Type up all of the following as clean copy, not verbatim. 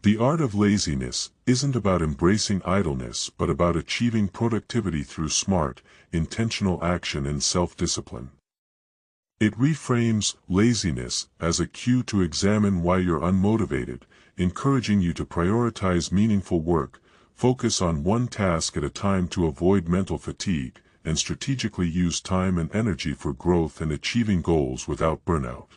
The art of laziness isn't about embracing idleness but about achieving productivity through smart, intentional action and self-discipline. It reframes laziness as a cue to examine why you're unmotivated, encouraging you to prioritize meaningful work, focus on one task at a time to avoid mental fatigue, and strategically use time and energy for growth and achieving goals without burnout.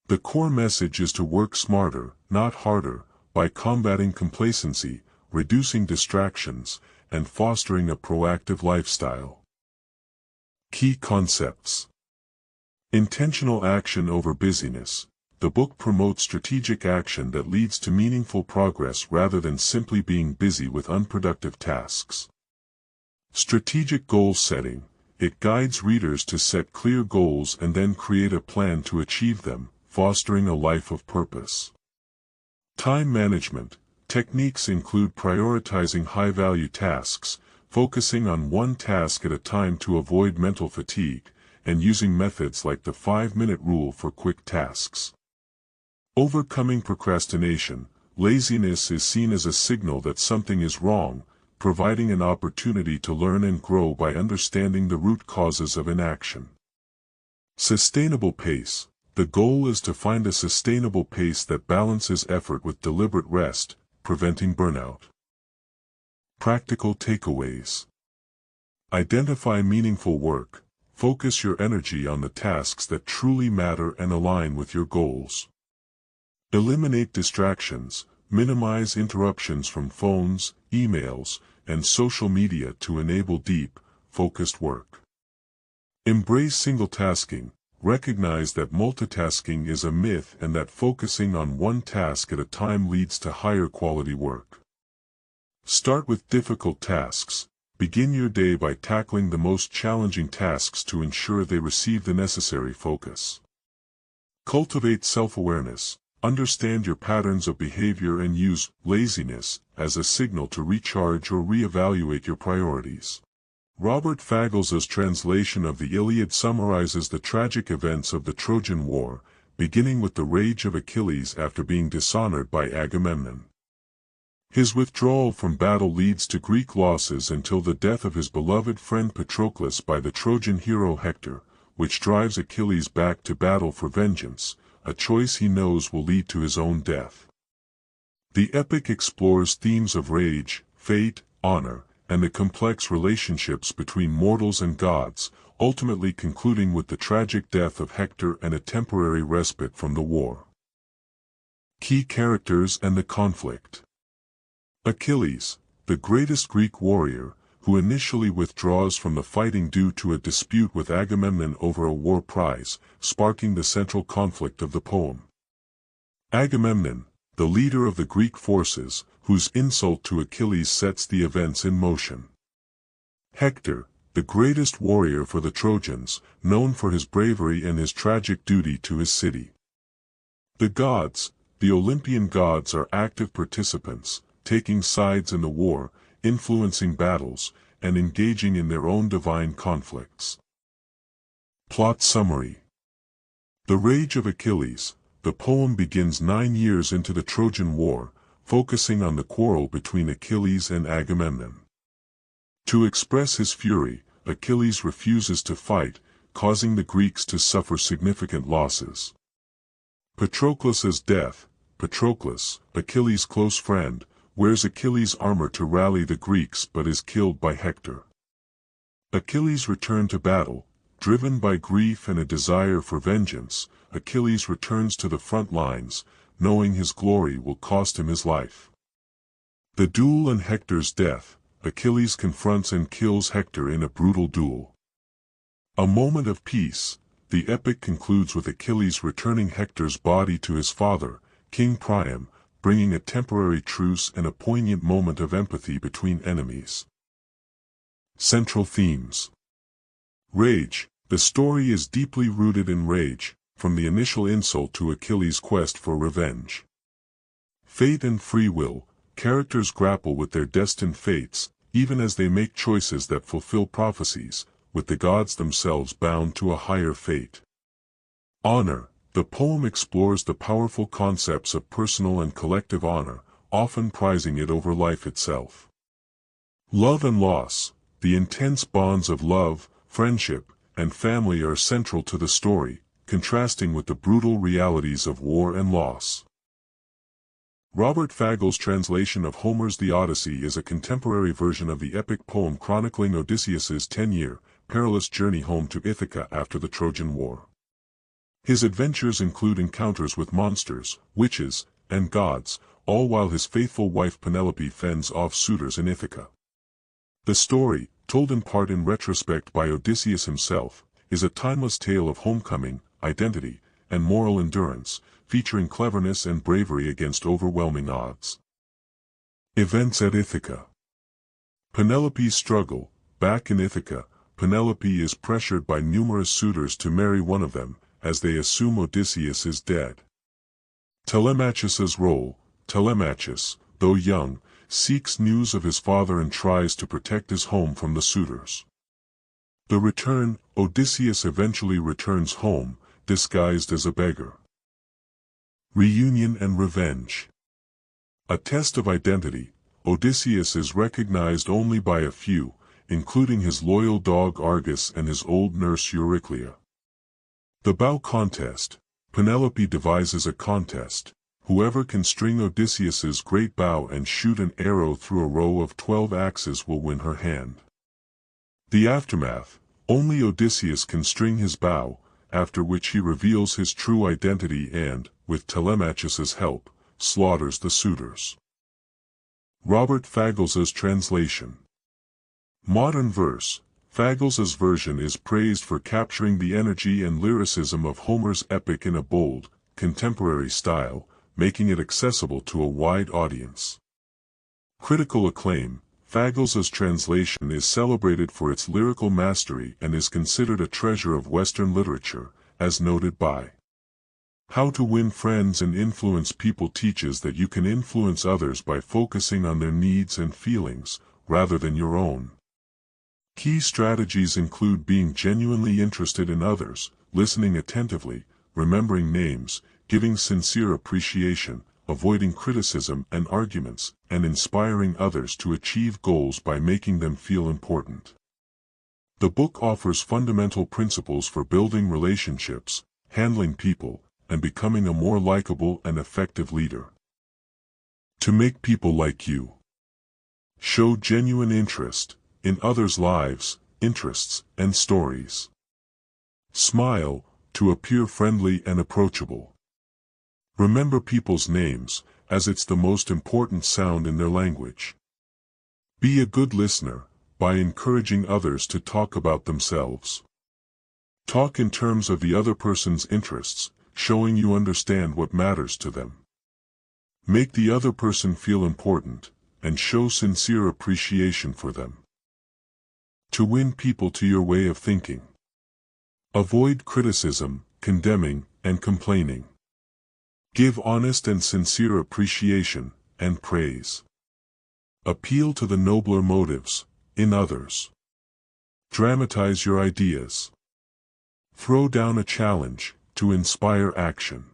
The core message is to work smarter, not harder, by combating complacency, reducing distractions, and fostering a proactive lifestyle. Key concepts. Intentional action over busyness. The book promotes strategic action that leads to meaningful progress rather than simply being busy with unproductive tasks. Strategic goal setting. It guides readers to set clear goals and then create a plan to achieve them, fostering a life of purpose. Time management. Techniques include prioritizing high-value tasks, focusing on one task at a time to avoid mental fatigue, and using methods like the 5-minute rule for quick tasks. Overcoming procrastination. Laziness is seen as a signal that something is wrong, providing an opportunity to learn and grow by understanding the root causes of inaction. Sustainable pace. The goal is to find a sustainable pace that balances effort with deliberate rest, preventing burnout. Practical takeaways. Identify meaningful work. Focus your energy on the tasks that truly matter and align with your goals. Eliminate distractions. Minimize interruptions from phones, emails, and social media to enable deep, focused work. Embrace single-tasking. Recognize that multitasking is a myth and that focusing on one task at a time leads to higher quality work. Start with difficult tasks. Begin your day by tackling the most challenging tasks to ensure they receive the necessary focus. Cultivate self-awareness. Understand your patterns of behavior and use laziness as a signal to recharge or reevaluate your priorities. Robert Fagels's translation of the Iliad summarizes the tragic events of the Trojan War, beginning with the rage of Achilles after being dishonored by Agamemnon. His withdrawal from battle leads to Greek losses until the death of his beloved friend Patroclus by the Trojan hero Hector, which drives Achilles back to battle for vengeance, a choice he knows will lead to his own death. The epic explores themes of rage, fate, honor, and the complex relationships between mortals and gods, ultimately concluding with the tragic death of Hector and a temporary respite from the war. Key characters and the conflict. Achilles, the greatest Greek warrior, who initially withdraws from the fighting due to a dispute with Agamemnon over a war prize, sparking the central conflict of the poem. Agamemnon, the leader of the Greek forces, whose insult to Achilles sets the events in motion. Hector, the greatest warrior for the Trojans, known for his bravery and his tragic duty to his city. The gods, the Olympian gods, are active participants, taking sides in the war, influencing battles, and engaging in their own divine conflicts. Plot summary. The Rage of Achilles. The poem begins 9 years into the Trojan War, focusing on the quarrel between Achilles and Agamemnon. To express his fury, Achilles refuses to fight, causing the Greeks to suffer significant losses. Patroclus's death. Patroclus, Achilles' close friend, wears Achilles' armor to rally the Greeks but is killed by Hector. Achilles' return to battle. Driven by grief and a desire for vengeance, Achilles returns to the front lines, knowing his glory will cost him his life. The duel and Hector's death. Achilles confronts and kills Hector in a brutal duel. A moment of peace. The epic concludes with Achilles returning Hector's body to his father, King Priam, bringing a temporary truce and a poignant moment of empathy between enemies. Central themes. Rage. The story is deeply rooted in rage, from the initial insult to Achilles' quest for revenge. Fate and free will. Characters grapple with their destined fates, even as they make choices that fulfill prophecies, with the gods themselves bound to a higher fate. Honor. The poem explores the powerful concepts of personal and collective honor, often prizing it over life itself. Love and loss, the intense bonds of love, friendship, and family are central to the story, contrasting with the brutal realities of war and loss. Robert Fagel's translation of Homer's The Odyssey is a contemporary version of the epic poem chronicling Odysseus's 10-year, perilous journey home to Ithaca after the Trojan War. His adventures include encounters with monsters, witches, and gods, all while his faithful wife Penelope fends off suitors in Ithaca. The story, told in part in retrospect by Odysseus himself, is a timeless tale of homecoming, identity, and moral endurance, featuring cleverness and bravery against overwhelming odds. Events at Ithaca. Penelope's struggle. Back in Ithaca, Penelope is pressured by numerous suitors to marry one of them, as they assume Odysseus is dead. Telemachus's role. Telemachus, though young, seeks news of his father and tries to protect his home from the suitors. The return. Odysseus eventually returns home, disguised as a beggar. Reunion and revenge. A test of identity. Odysseus is recognized only by a few, including his loyal dog Argus and his old nurse Euryclea. The bow contest. Penelope devises a contest. Whoever can string Odysseus's great bow and shoot an arrow through a row of 12 axes will win her hand. The aftermath. Only Odysseus can string his bow, after which he reveals his true identity and, with Telemachus's help, slaughters the suitors. Robert Fagels's translation. Modern verse. Fagels's version is praised for capturing the energy and lyricism of Homer's epic in a bold, contemporary style, making it accessible to a wide audience. Critical acclaim. Fagels's translation is celebrated for its lyrical mastery and is considered a treasure of Western literature, as noted by How to Win Friends and Influence People teaches that you can influence others by focusing on their needs and feelings, rather than your own. Key strategies include being genuinely interested in others, listening attentively, remembering names, giving sincere appreciation, avoiding criticism and arguments, and inspiring others to achieve goals by making them feel important. The book offers fundamental principles for building relationships, handling people, and becoming a more likable and effective leader. To make people like you. Show genuine interest in others' lives, interests, and stories. Smile to appear friendly and approachable. Remember people's names, as it's the most important sound in their language. Be a good listener, by encouraging others to talk about themselves. Talk in terms of the other person's interests, showing you understand what matters to them. Make the other person feel important, and show sincere appreciation for them. To win people to your way of thinking. Avoid criticism, condemning, and complaining. Give honest and sincere appreciation, and praise. Appeal to the nobler motives, in others. Dramatize your ideas. Throw down a challenge, to inspire action.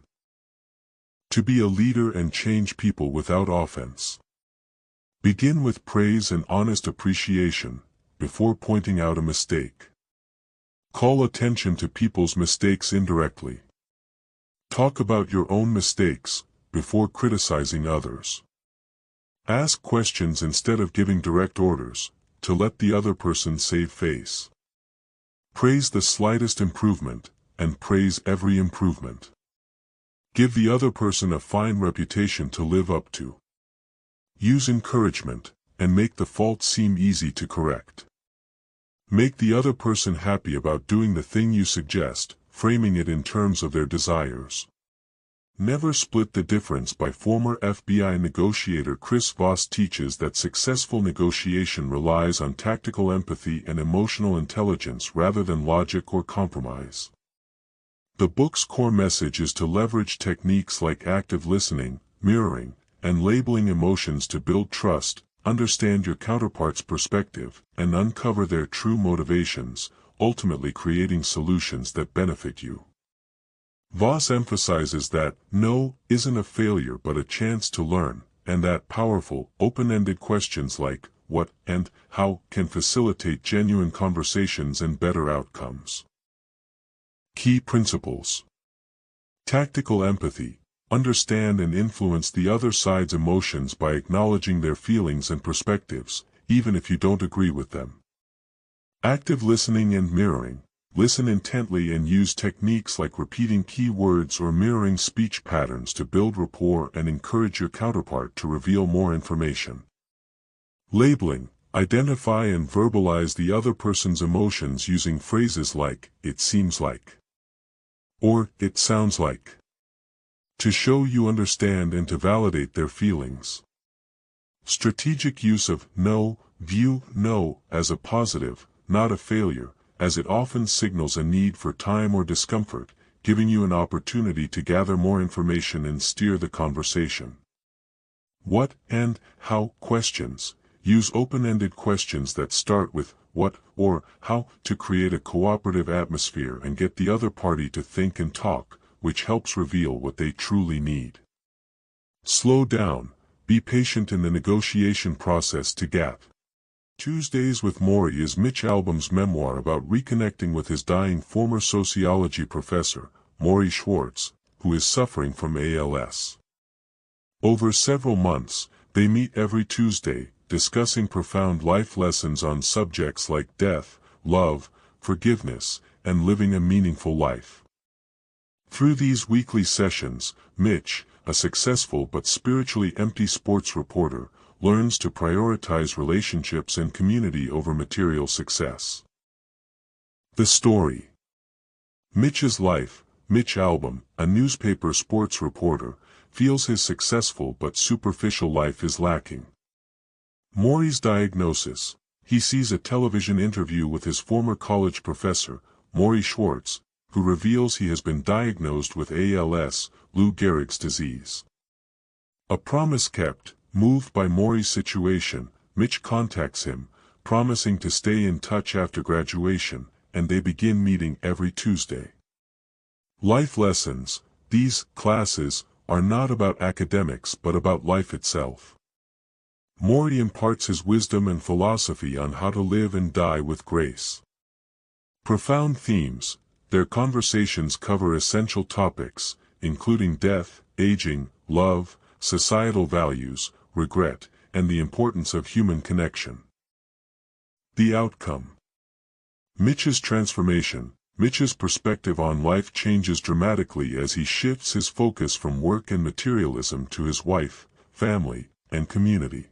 To be a leader and change people without offense. Begin with praise and honest appreciation, before pointing out a mistake. Call attention to people's mistakes indirectly. Talk about your own mistakes, before criticizing others. Ask questions instead of giving direct orders, to let the other person save face. Praise the slightest improvement, and praise every improvement. Give the other person a fine reputation to live up to. Use encouragement, and make the fault seem easy to correct. Make the other person happy about doing the thing you suggest, framing it in terms of their desires. Never split the difference. By former FBI negotiator Chris Voss teaches that successful negotiation relies on tactical empathy and emotional intelligence rather than logic or compromise. The book's core message is to leverage techniques like active listening, mirroring, and labeling emotions to build trust, understand your counterpart's perspective, and uncover their true motivations, ultimately creating solutions that benefit you. Voss emphasizes that no isn't a failure but a chance to learn, and that powerful, open-ended questions like what and how can facilitate genuine conversations and better outcomes. Key principles. Tactical empathy. Understand and influence the other side's emotions by acknowledging their feelings and perspectives, even if you don't agree with them. Active listening and mirroring. Listen intently and use techniques like repeating key words or mirroring speech patterns to build rapport and encourage your counterpart to reveal more information. Labeling. Identify and verbalize the other person's emotions using phrases like, "it seems like," or "it sounds like," to show you understand and to validate their feelings. Strategic use of no. View no as a positive, not a failure, as it often signals a need for time or discomfort, giving you an opportunity to gather more information and steer the conversation. What and how questions. Use open-ended questions that start with what or how to create a cooperative atmosphere and get the other party to think and talk, which helps reveal what they truly need. Slow down. Be patient in the negotiation process to get. Tuesdays with Maury is Mitch Albom's memoir about reconnecting with his dying former sociology professor, Maury Schwartz, who is suffering from ALS. Over several months, they meet every Tuesday, discussing profound life lessons on subjects like death, love, forgiveness, and living a meaningful life. Through these weekly sessions, Mitch, a successful but spiritually empty sports reporter, learns to prioritize relationships and community over material success. The story. Mitch's life. Mitch Albom, a newspaper sports reporter, feels his successful but superficial life is lacking. Maury's diagnosis. He sees a television interview with his former college professor, Maury Schwartz, who reveals he has been diagnosed with ALS, Lou Gehrig's disease. A promise kept. Moved by Maury's situation, Mitch contacts him, promising to stay in touch after graduation, and they begin meeting every Tuesday. Life lessons. These classes are not about academics but about life itself. Maury imparts his wisdom and philosophy on how to live and die with grace. Profound themes. Their conversations cover essential topics, including death, aging, love, societal values, regret, and the importance of human connection. The outcome. Mitch's transformation. Mitch's perspective on life changes dramatically as he shifts his focus from work and materialism to his wife, family, and community.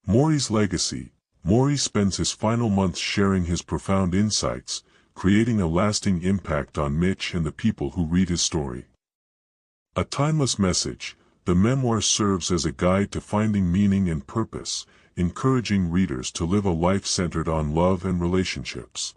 Maury's legacy. Maury spends his final months sharing his profound insights, creating a lasting impact on Mitch and the people who read his story. A timeless message. The memoir serves as a guide to finding meaning and purpose, encouraging readers to live a life centered on love and relationships.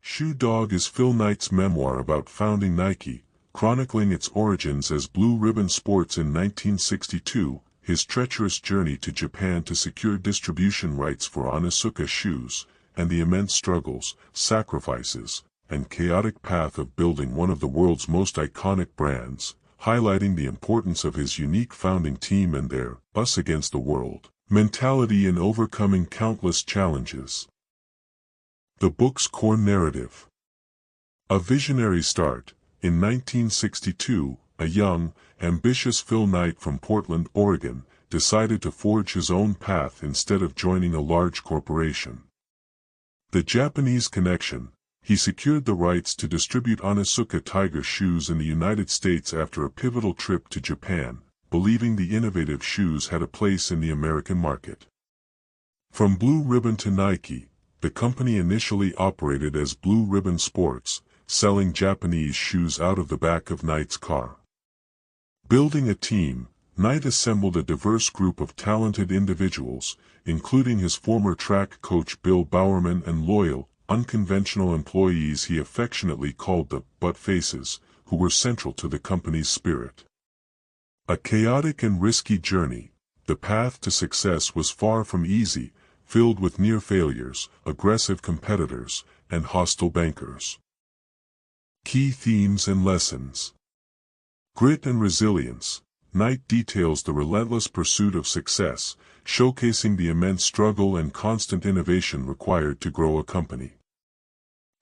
Shoe Dog is Phil Knight's memoir about founding Nike, chronicling its origins as Blue Ribbon Sports in 1962, his treacherous journey to Japan to secure distribution rights for Onitsuka shoes, and the immense struggles, sacrifices, and chaotic path of building one of the world's most iconic brands, highlighting the importance of his unique founding team and their us against the world mentality in overcoming countless challenges. The book's core narrative. A visionary start. In 1962, a young, ambitious Phil Knight from Portland, Oregon, decided to forge his own path instead of joining a large corporation. The Japanese connection. He secured the rights to distribute Onitsuka Tiger shoes in the United States after a pivotal trip to Japan, believing the innovative shoes had a place in the American market. From Blue Ribbon to Nike, the company initially operated as Blue Ribbon Sports, selling Japanese shoes out of the back of Knight's car. Building a team, Knight assembled a diverse group of talented individuals, including his former track coach Bill Bowerman and loyal, unconventional employees he affectionately called the butt faces, who were central to the company's spirit. A chaotic and risky journey, the path to success was far from easy, filled with near failures, aggressive competitors, and hostile bankers. Key themes and lessons. Grit and resilience. Knight details the relentless pursuit of success, showcasing the immense struggle and constant innovation required to grow a company.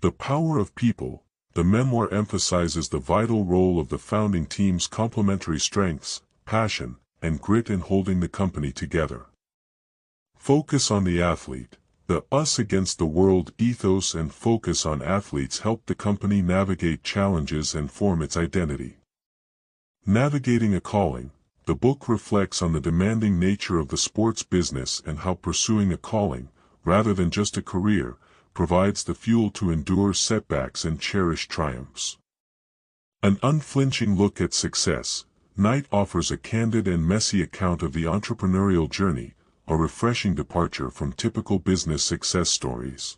The Power of People. The memoir emphasizes the vital role of the founding team's complementary strengths, passion, and grit in holding the company together. Focus on the athlete. The us against the world ethos and focus on athletes help the company navigate challenges and form its identity. Navigating a calling. The book reflects on the demanding nature of the sports business and how pursuing a calling, rather than just a career, provides the fuel to endure setbacks and cherish triumphs. An unflinching look at success. Knight offers a candid and messy account of the entrepreneurial journey, a refreshing departure from typical business success stories.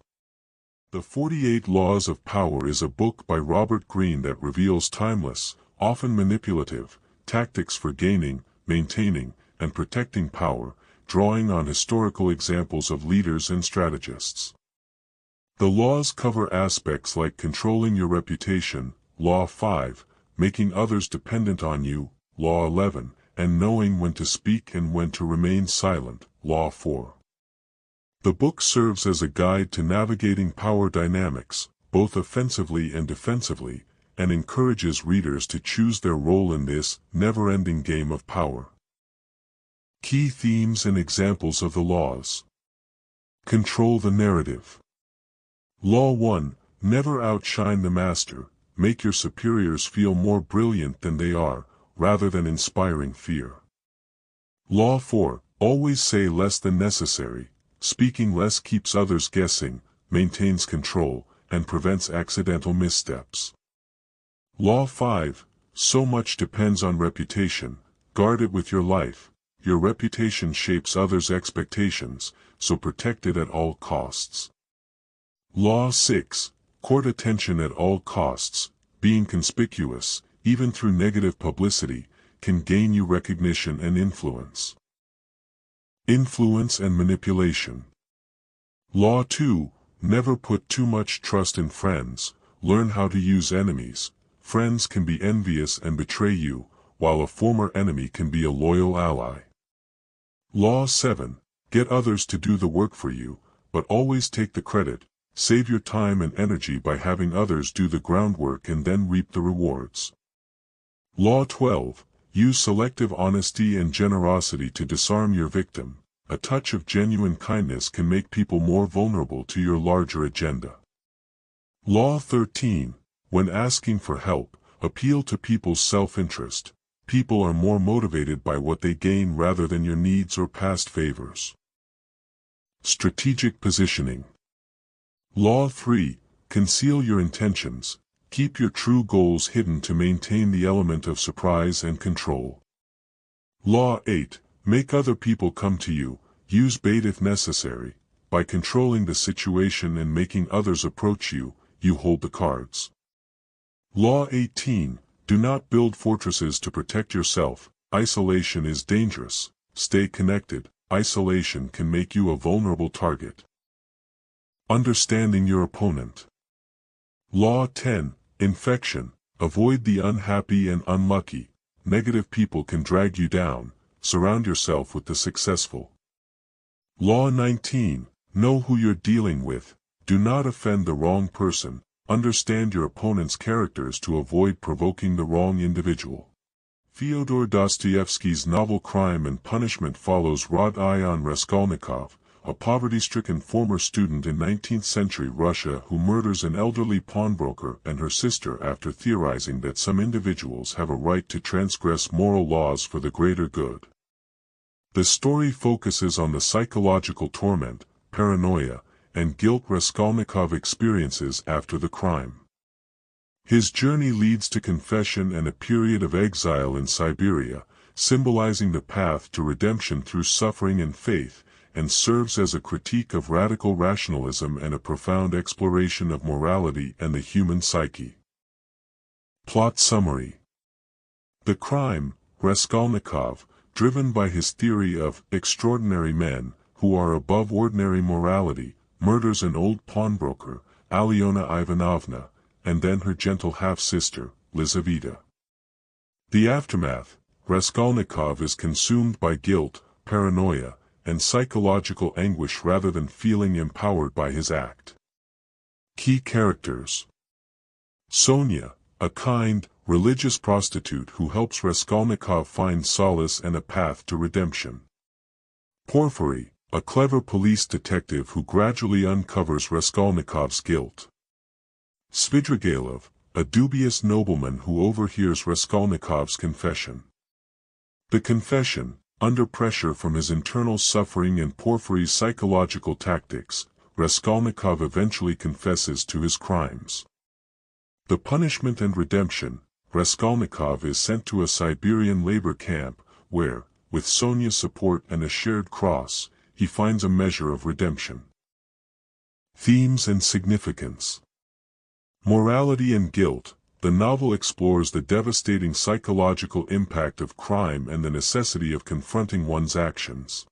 The 48 Laws of Power is a book by Robert Greene that reveals timeless, often manipulative, tactics for gaining, maintaining, and protecting power, drawing on historical examples of leaders and strategists. The laws cover aspects like controlling your reputation, Law 5, making others dependent on you, Law 11, and knowing when to speak and when to remain silent, Law 4. The book serves as a guide to navigating power dynamics, both offensively and defensively, and encourages readers to choose their role in this never-ending game of power. Key themes and examples of the laws. Control the narrative. Law 1, never outshine the master, make your superiors feel more brilliant than they are, rather than inspiring fear. Law 4, always say less than necessary, speaking less keeps others guessing, maintains control, and prevents accidental missteps. Law 5, so much depends on reputation, guard it with your life, your reputation shapes others' expectations, so protect it at all costs. Law 6, court attention at all costs, being conspicuous, even through negative publicity, can gain you recognition and influence. Influence and manipulation. Law 2, never put too much trust in friends, learn how to use enemies. Friends can be envious and betray you, while a former enemy can be a loyal ally. Law 7, get others to do the work for you, but always take the credit. Save your time and energy by having others do the groundwork and then reap the rewards. Law 12, use selective honesty and generosity to disarm your victim. A touch of genuine kindness can make people more vulnerable to your larger agenda. Law 13, when asking for help, appeal to people's self-interest. People are more motivated by what they gain rather than your needs or past favors. Strategic positioning. Law 3, conceal your intentions, keep your true goals hidden to maintain the element of surprise and control. Law 8, make other people come to you, use bait if necessary, by controlling the situation and making others approach you, you hold the cards. Law 18, do not build fortresses to protect yourself, isolation is dangerous, stay connected, isolation can make you a vulnerable target. Understanding your opponent. Law 10, infection, avoid the unhappy and unlucky, negative people can drag you down, surround yourself with the successful. Law 19, know who you're dealing with, do not offend the wrong person, understand your opponent's characters to avoid provoking the wrong individual. Fyodor Dostoevsky's novel Crime and Punishment follows Rod-Ion Raskolnikov, a poverty-stricken former student in 19th-century Russia who murders an elderly pawnbroker and her sister after theorizing that some individuals have a right to transgress moral laws for the greater good. The story focuses on the psychological torment, paranoia, and guilt Raskolnikov experiences after the crime. His journey leads to confession and a period of exile in Siberia, symbolizing the path to redemption through suffering and faith, and serves as a critique of radical rationalism and a profound exploration of morality and the human psyche. Plot summary. The crime, Raskolnikov, driven by his theory of extraordinary men, who are above ordinary morality, murders an old pawnbroker, Alyona Ivanovna, and then her gentle half-sister, Lizaveta. The aftermath: Raskolnikov is consumed by guilt, paranoia, and psychological anguish rather than feeling empowered by his act. Key characters: Sonia, a kind, religious prostitute who helps Raskolnikov find solace and a path to redemption. Porfiry, a clever police detective who gradually uncovers Raskolnikov's guilt. Svidrigailov, a dubious nobleman who overhears Raskolnikov's confession. The confession: under pressure from his internal suffering and Porfiry's psychological tactics, Raskolnikov eventually confesses to his crimes. The punishment and redemption: Raskolnikov is sent to a Siberian labor camp, where, with Sonia's support and a shared cross, he finds a measure of redemption. Themes and significance. Morality and guilt. The novel explores the devastating psychological impact of crime and the necessity of confronting one's actions.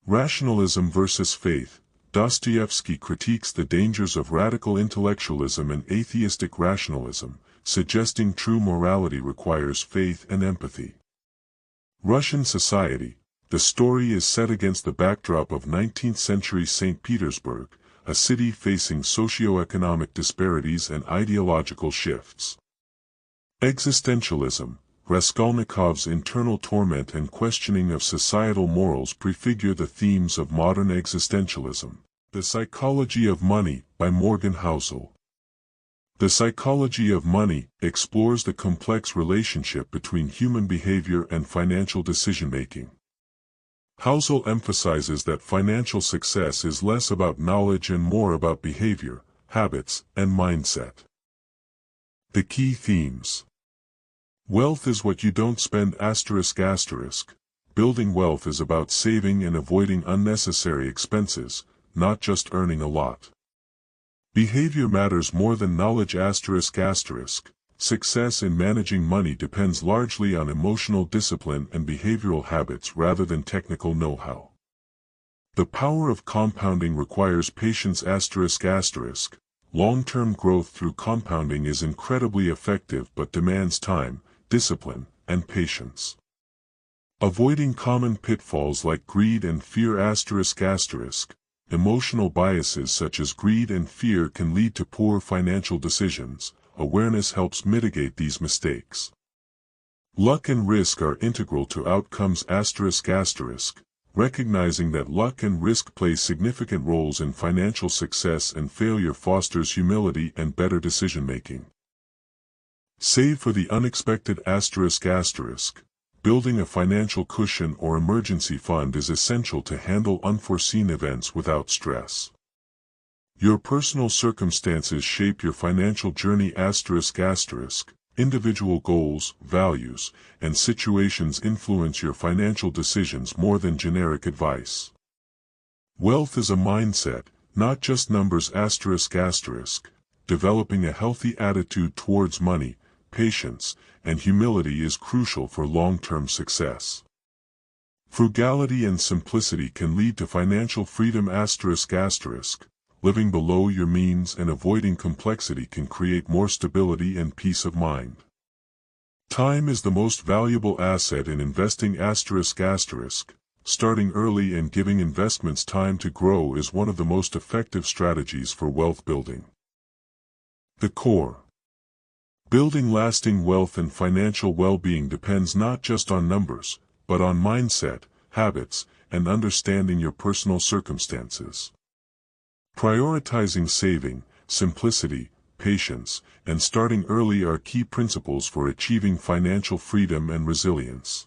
Rationalism versus faith. Dostoevsky critiques the dangers of radical intellectualism and atheistic rationalism, suggesting true morality requires faith and empathy. Russian society. The story is set against the backdrop of 19th-century St. Petersburg, a city facing socio-economic disparities and ideological shifts. Existentialism. Raskolnikov's internal torment and questioning of societal morals prefigure the themes of modern existentialism. The Psychology of Money, by Morgan Housel. The Psychology of Money explores the complex relationship between human behavior and financial decision-making. Housel emphasizes that financial success is less about knowledge and more about behavior, habits, and mindset. The key themes. Wealth is what you don't spend ***. Building wealth is about saving and avoiding unnecessary expenses, not just earning a lot. Behavior matters more than knowledge ***. Success in managing money depends largely on emotional discipline and behavioral habits rather than technical know-how. The power of compounding requires patience ***. Long-term growth through compounding is incredibly effective but demands time, discipline, and patience. Avoiding common pitfalls like greed and fear ***. Emotional biases such as greed and fear can lead to poor financial decisions. Awareness helps mitigate these mistakes. Luck and risk are integral to outcomes ***. Recognizing that luck and risk play significant roles in financial success and failure fosters humility and better decision-making. Save for the unexpected ***. Building a financial cushion or emergency fund is essential to handle unforeseen events without stress. Your personal circumstances shape your financial journey ***. Individual goals, values, and situations influence your financial decisions more than generic advice. Wealth is a mindset, not just numbers ***. Developing a healthy attitude towards money, patience, and humility is crucial for long-term success. Frugality and simplicity can lead to financial freedom ***. Living below your means and avoiding complexity can create more stability and peace of mind. Time is the most valuable asset in investing ***. Starting early and giving investments time to grow is one of the most effective strategies for wealth building. The core. Building lasting wealth and financial well-being depends not just on numbers, but on mindset, habits, and understanding your personal circumstances. Prioritizing saving, simplicity, patience, and starting early are key principles for achieving financial freedom and resilience.